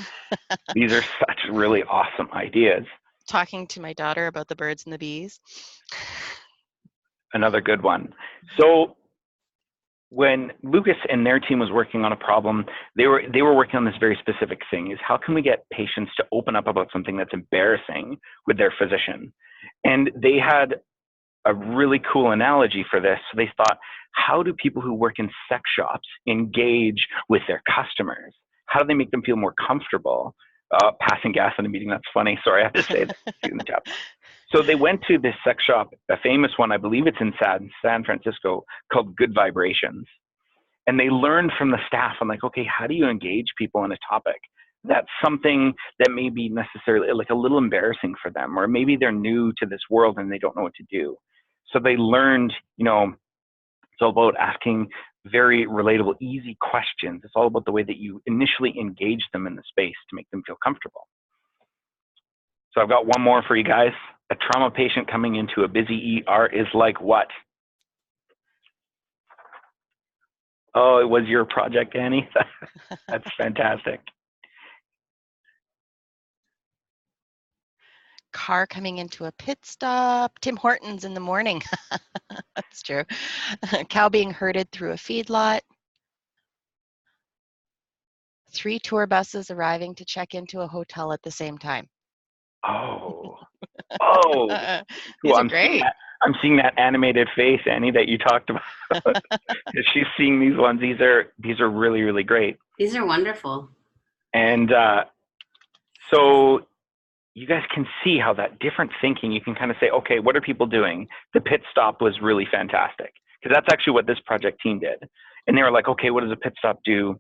These are such really awesome ideas. Talking to my daughter about the birds and the bees. Another good one. So when Lucas and their team was working on a problem, they were working on this very specific thing, is how can we get patients to open up about something that's embarrassing with their physician? And they had a really cool analogy for this. So they thought, how do people who work in sex shops engage with their customers? How do they make them feel more comfortable? Passing gas in a meeting, that's funny. Sorry, I have to say that in the chat. So they went to this sex shop, a famous one, I believe it's in San Francisco, called Good Vibrations. And they learned from the staff, I'm like, okay, how do you engage people on a topic? That's something that may be necessarily like a little embarrassing for them, or maybe they're new to this world and they don't know what to do. So they learned, you know, it's all about asking very relatable, easy questions. It's all about the way that you initially engage them in the space to make them feel comfortable. So I've got one more for you guys. A trauma patient coming into a busy ER is like what? Oh, it was your project, Annie? That's fantastic. Car coming into a pit stop. Tim Hortons in the morning. That's true. Cow being herded through a feedlot. 3 tour buses arriving to check into a hotel at the same time. Oh, These cool. are great. I'm seeing that animated face, Annie, that you talked about. She's seeing these ones. These are really, really great. These are wonderful. And so you guys can see how that different thinking, you can kind of say, okay, what are people doing? The pit stop was really fantastic because that's actually what this project team did. And they were like, okay, what does a pit stop do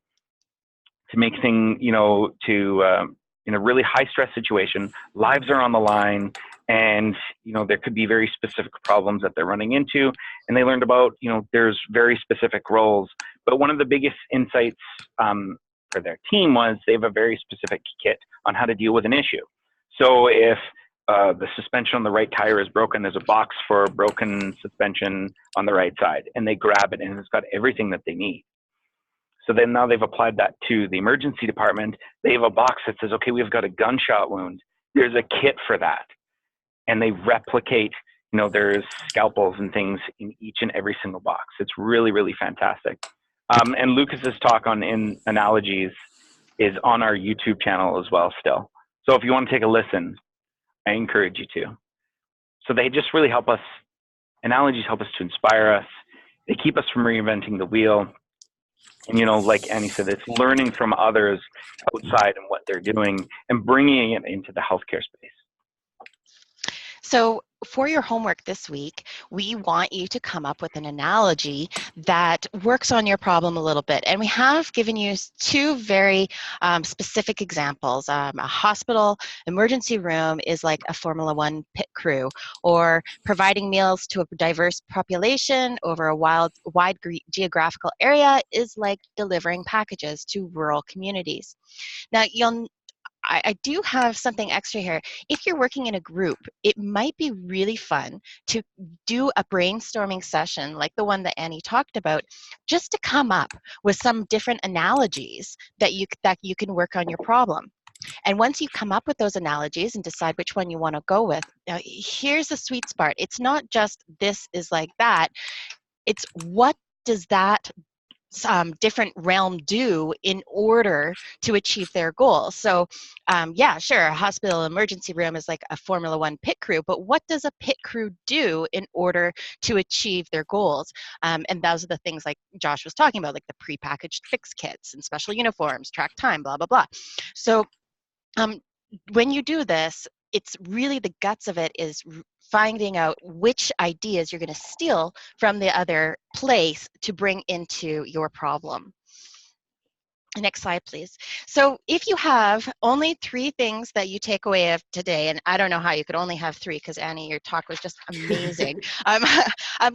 to make things, in a really high stress situation, lives are on the line, and there could be very specific problems that they're running into. And they learned about, there's very specific roles. But one of the biggest insights for their team was they have a very specific kit on how to deal with an issue. So if the suspension on the right tire is broken, there's a box for broken suspension on the right side, and they grab it and it's got everything that they need. So then now they've applied that to the emergency department. They have a box that says, okay, we've got a gunshot wound. There's a kit for that. And they replicate, there's scalpels and things in each and every single box. It's really, really fantastic. And Lucas's talk in Analogies is on our YouTube channel as well still. So if you want to take a listen, I encourage you to. So they just really help us. Analogies help us to inspire us. They keep us from reinventing the wheel. And, like Annie said, it's learning from others outside and what they're doing and bringing it into the healthcare space. So for your homework this week, we want you to come up with an analogy that works on your problem a little bit. And we have given you two very specific examples. A hospital emergency room is like a Formula One pit crew, or providing meals to a diverse population over a wide geographical area is like delivering packages to rural communities. Now, I do have something extra here. If you're working in a group, it might be really fun to do a brainstorming session like the one that Annie talked about, just to come up with some different analogies that you can work on your problem. And once you come up with those analogies and decide which one you want to go with, now here's the sweet spot. It's not just this is like that. It's what does that different realm do in order to achieve their goal. So yeah, sure, a hospital emergency room is like a Formula One pit crew, but what does a pit crew do in order to achieve their goals? And those are the things like Josh was talking about, like the prepackaged fix kits and special uniforms, track time, blah, blah, blah. So when you do this, it's really the guts of it is finding out which ideas you're going to steal from the other place to bring into your problem. Next slide, please. So if you have only 3 things that you take away of today, and I don't know how you could only have 3 because Annie, your talk was just amazing.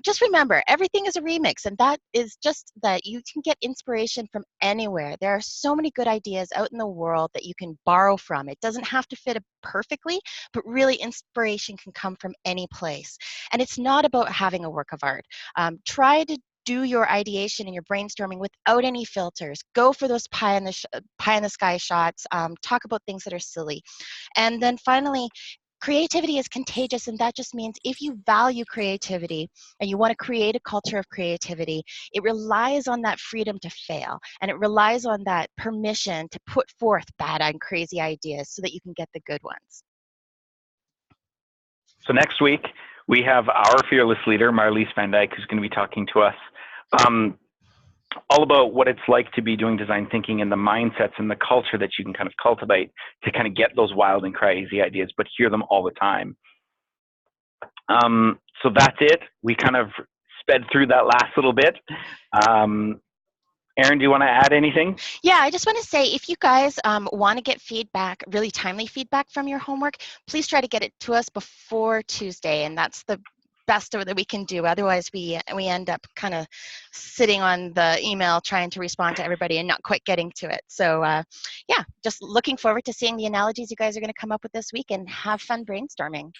Just remember, everything is a remix, and that is just that you can get inspiration from anywhere. There are so many good ideas out in the world that you can borrow from. It doesn't have to fit perfectly, but really inspiration can come from any place. And it's not about having a work of art. Try to do your ideation and your brainstorming without any filters. Go for those pie in the sky shots. Talk about things that are silly. And then finally, creativity is contagious, and that just means if you value creativity and you want to create a culture of creativity, it relies on that freedom to fail, and it relies on that permission to put forth bad and crazy ideas so that you can get the good ones. So next week, we have our fearless leader, Marlies Van Dyke, who's going to be talking to us all about what it's like to be doing design thinking and the mindsets and the culture that you can kind of cultivate to kind of get those wild and crazy ideas, but hear them all the time. So that's it. We kind of sped through that last little bit. Erin, do you want to add anything? Yeah, I just want to say, if you guys want to get feedback, really timely feedback from your homework, please try to get it to us before Tuesday, and that's the best that we can do. Otherwise, we end up kind of sitting on the email trying to respond to everybody and not quite getting to it. So yeah, just looking forward to seeing the analogies you guys are going to come up with this week, and have fun brainstorming.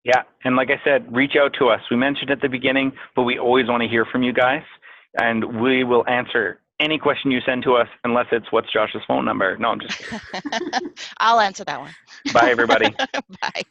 Yeah, and like I said, reach out to us. We mentioned at the beginning, but we always want to hear from you guys, and we will answer any question you send to us, unless it's what's Josh's phone number. No, I'm just kidding. I'll answer that one. Bye, everybody. Bye.